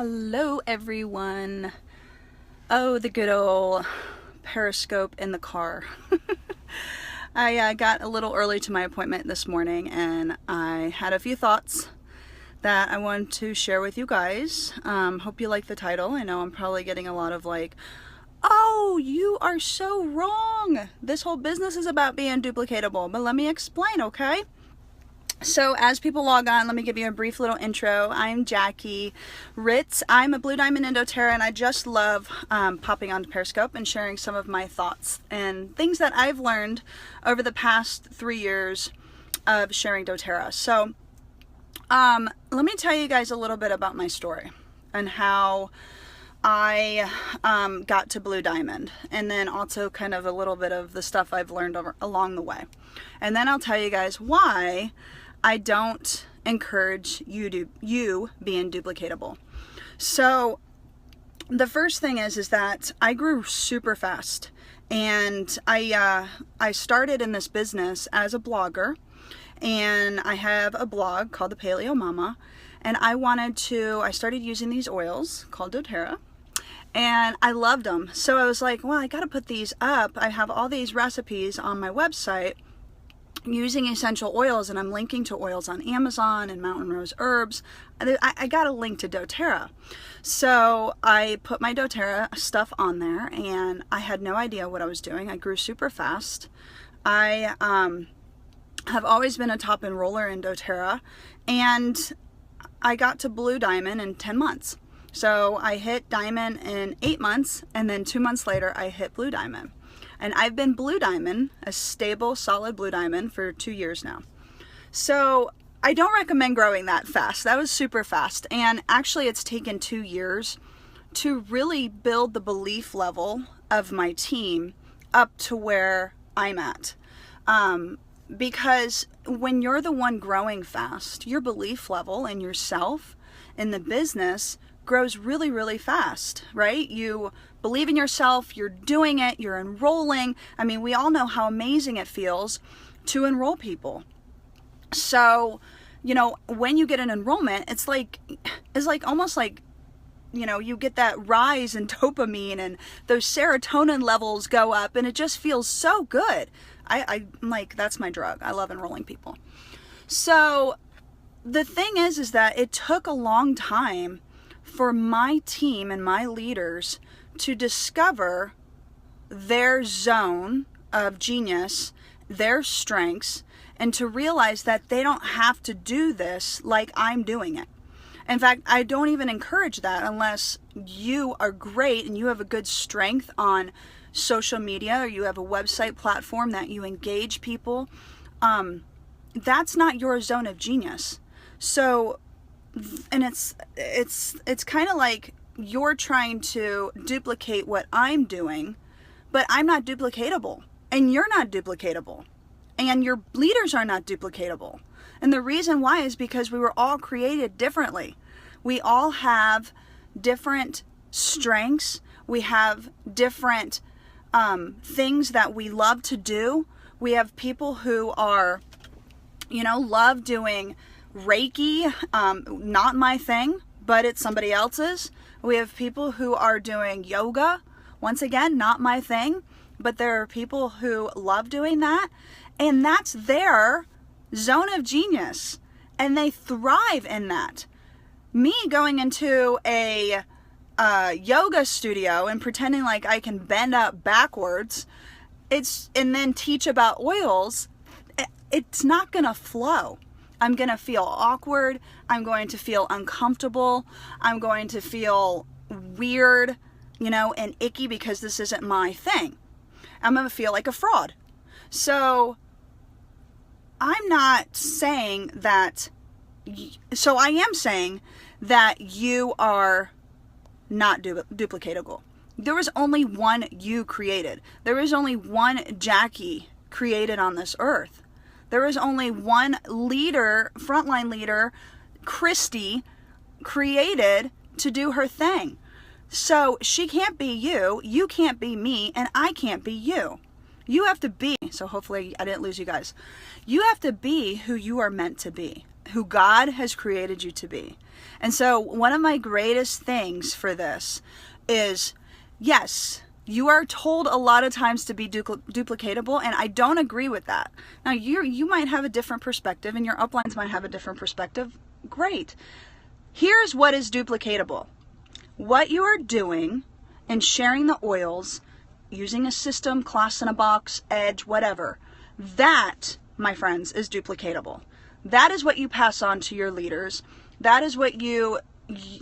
Hello everyone. Oh, the good old Periscope in the car. I got a little early to my appointment this morning and I had a few thoughts that I wanted to share with you guys. Hope you like the title. I know I'm probably getting a lot of like, oh, you are so wrong. This whole business is about being duplicatable, but let me explain, okay? So as people log on, let me give you a brief little intro. I'm Jackie Ritz. I'm a Blue Diamond in doTERRA, and I just love popping onto Periscope and sharing some of my thoughts and things that I've learned over the past 3 years of sharing doTERRA. So let me tell you guys a little bit about my story and how I got to Blue Diamond, and then also kind of a little bit of the stuff I've learned along the way. And then I'll tell you guys why I don't encourage you being duplicatable. So the first thing is that I grew super fast, and I started in this business as a blogger, and I have a blog called the Paleo Mama, and I started using these oils called doTERRA, and I loved them. So I was like, well, I got to put these up. I have all these recipes on my website using essential oils, and I'm linking to oils on Amazon and Mountain Rose Herbs. I got a link to doTERRA. So I put my doTERRA stuff on there, and I had no idea what I was doing. I grew super fast. I have always been a top enroller in doTERRA, and I got to Blue Diamond in 10 months. So I hit Diamond in 8 months, and then 2 months later I hit Blue Diamond. And I've been Blue Diamond, a stable, solid Blue Diamond, for 2 years now. So I don't recommend growing that fast. That was super fast. And actually it's taken 2 years to really build the belief level of my team up to where I'm at. Because when you're the one growing fast, your belief level in yourself, in the business, grows really, really fast, right? You believe in yourself, you're doing it, you're enrolling. I mean, we all know how amazing it feels to enroll people. So, you know, when you get an enrollment, it's like almost like, you know, you get that rise in dopamine and those serotonin levels go up, and it just feels so good. I'm like, that's my drug. I love enrolling people. So the thing is that it took a long time for my team and my leaders to discover their zone of genius, their strengths, and to realize that they don't have to do this like I'm doing it. In fact, I don't even encourage that unless you are great and you have a good strength on social media, or you have a website platform that you engage people. That's not your zone of genius. So, and it's kind of like you're trying to duplicate what I'm doing, but I'm not duplicatable, and you're not duplicatable, and your leaders are not duplicatable. And the reason why is because we were all created differently. We all have different strengths. We have different things that we love to do. We have people who are, you know, love doing Reiki, not my thing, but it's somebody else's. We have people who are doing yoga, once again, not my thing, but there are people who love doing that, and that's their zone of genius, and they thrive in that. Me going into a yoga studio and pretending like I can bend up backwards, and then teach about oils, it's not gonna flow. I'm going to feel awkward. I'm going to feel uncomfortable. I'm going to feel weird, you know, and icky because this isn't my thing. I'm going to feel like a fraud. So I'm not saying that, so I am saying that you are not duplicatable. There was only one you created. There was only one Jackie created on this earth. There is only one leader, frontline leader, Christy, created to do her thing. So she can't be you, you can't be me, and I can't be you. You have to be, so hopefully I didn't lose you guys. You have to be who you are meant to be, who God has created you to be. And so one of my greatest things for this is, yes, you are told a lot of times to be duplicatable, and I don't agree with that. Now, you might have a different perspective, and your uplines might have a different perspective. Great. Here's what is duplicatable. What you are doing and sharing the oils, using a system, class in a box, edge, whatever, that, my friends, is duplicatable. That is what you pass on to your leaders. That is what you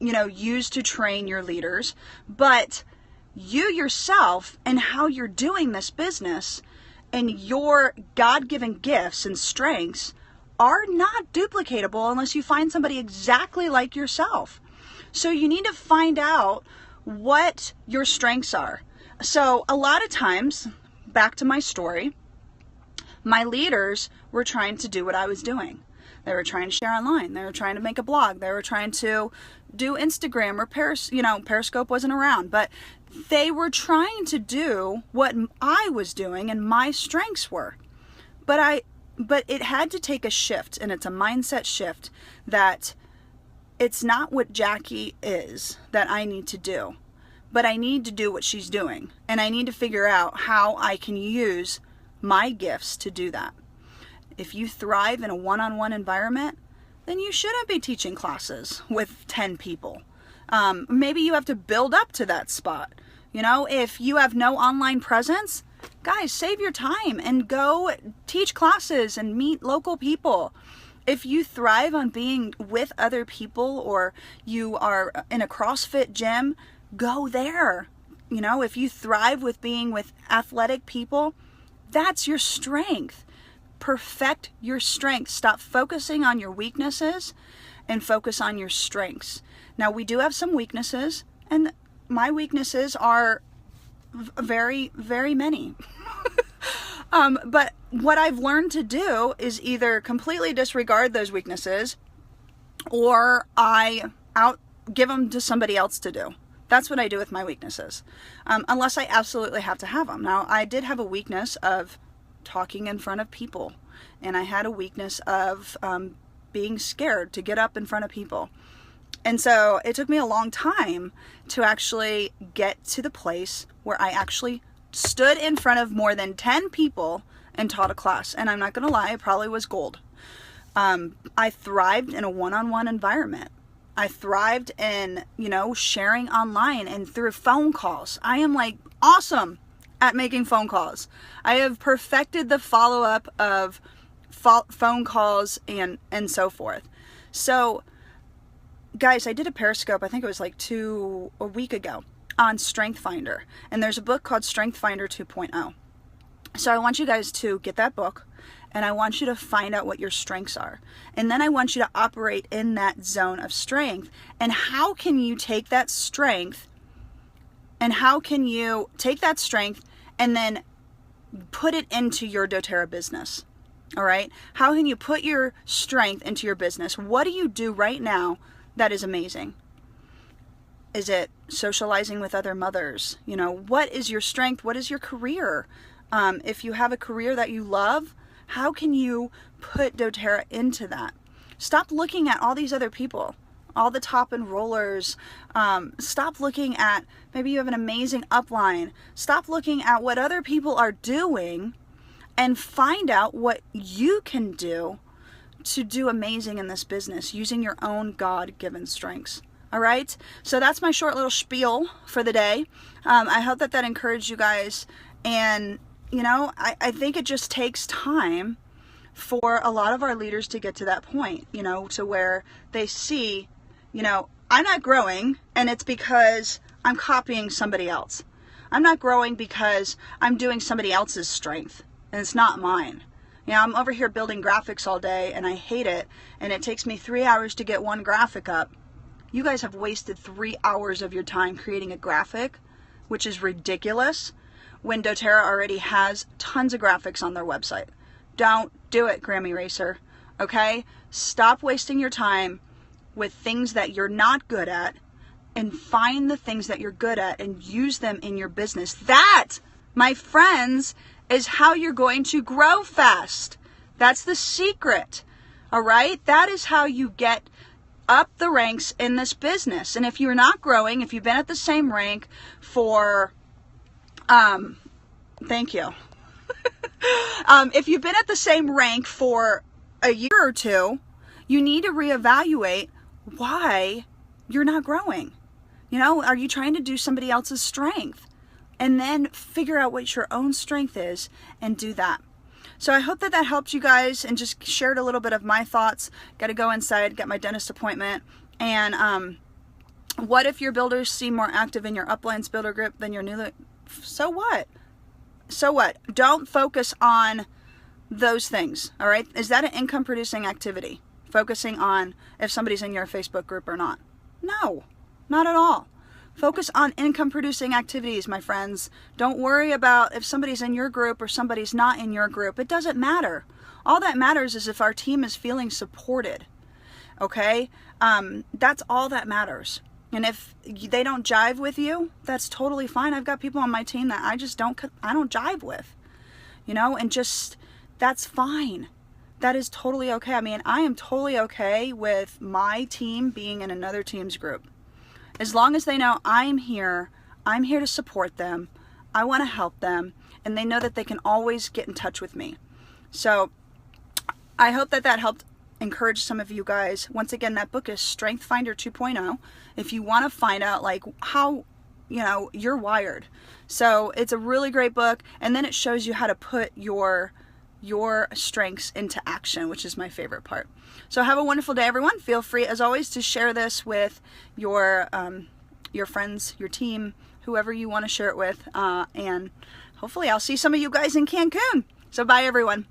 use to train your leaders. But you yourself and how you're doing this business and your God-given gifts and strengths are not duplicatable unless you find somebody exactly like yourself. So you need to find out what your strengths are. So a lot of times, back to my story, my leaders were trying to do what I was doing. They were trying to share online. They were trying to make a blog. They were trying to do Instagram or Periscope wasn't around, but they were trying to do what I was doing and my strengths were. But it had to take a shift, and it's a mindset shift that it's not what Jackie is that I need to do, but I need to do what she's doing, and I need to figure out how I can use my gifts to do that. If you thrive in a one-on-one environment, then you shouldn't be teaching classes with 10 people. Maybe you have to build up to that spot. If you have no online presence, guys, save your time and go teach classes and meet local people. If you thrive on being with other people, or you are in a CrossFit gym, go there. If you thrive with being with athletic people, that's your strength. Perfect your strengths. Stop focusing on your weaknesses and focus on your strengths. Now, we do have some weaknesses, and my weaknesses are very, very many. But what I've learned to do is either completely disregard those weaknesses, or I give them to somebody else to do. That's what I do with my weaknesses, unless I absolutely have to have them. Now, I did have a weakness of talking in front of people, and I had a weakness of being scared to get up in front of people. And so it took me a long time to actually get to the place where I actually stood in front of more than 10 people and taught a class. And I'm not going to lie, it probably was gold. I thrived in a one-on-one environment. I thrived in, sharing online and through phone calls. I am awesome at making phone calls. I have perfected the follow-up of phone calls and so forth. So, guys, I did a Periscope, I think it was a week ago, on Strength Finder. And there's a book called Strength Finder 2.0. So I want you guys to get that book, and I want you to find out what your strengths are. And then I want you to operate in that zone of strength. And how can you take that strength, and then put it into your doTERRA business? All right? How can you put your strength into your business? What do you do right now that is amazing? Is it socializing with other mothers? What is your strength? What is your career? If you have a career that you love, how can you put doTERRA into that? Stop looking at all these other people, all the top enrollers. Stop looking at, maybe you have an amazing upline. Stop looking at what other people are doing and find out what you can do to do amazing in this business using your own God-given strengths. All right? So that's my short little spiel for the day. I hope that encouraged you guys. And, I think it just takes time for a lot of our leaders to get to that point, to where they see, I'm not growing, and it's because I'm copying somebody else. I'm not growing because I'm doing somebody else's strength, and it's not mine. I'm over here building graphics all day, and I hate it, and it takes me 3 hours to get one graphic up. You guys have wasted 3 hours of your time creating a graphic, which is ridiculous, when doTERRA already has tons of graphics on their website. Don't do it, Grammy Racer. Okay? Stop wasting your time with things that you're not good at, and find the things that you're good at and use them in your business. That, my friends, is how you're going to grow fast. That's the secret. All right? That is how you get up the ranks in this business. And if you're not growing, if you've been at the same rank for, thank you. If you've been at the same rank for a year or two, you need to reevaluate why you're not growing. You know, are you trying to do somebody else's strength? And then figure out what your own strength is and do that. So I hope that that helped you guys, and just shared a little bit of my thoughts. Got to go inside, get my dentist appointment. And what if your builders seem more active in your uplines builder group than your new? So what? So what? Don't focus on those things, all right? Is that an income producing activity? Focusing on if somebody's in your Facebook group or not? No, not at all. Focus on income producing activities, my friends. Don't worry about if somebody's in your group or somebody's not in your group. It doesn't matter. All that matters is if our team is feeling supported, okay? That's all that matters. And if they don't jive with you, that's totally fine. I've got people on my team that I don't jive with, you know, and just, that's fine. That is totally okay. I mean, I am totally okay with my team being in another team's group. As long as they know I'm here to support them, I want to help them, and they know that they can always get in touch with me. So I hope that that helped encourage some of you guys. Once again, that book is Strength Finder 2.0. If you want to find out like how, you know, you're wired. So it's a really great book, and then it shows you how to put your strengths into action, which is my favorite part. So have a wonderful day, everyone. Feel free, as always, to share this with your friends, your team, whoever you want to share it with, and hopefully I'll see some of you guys in Cancun. So bye, everyone.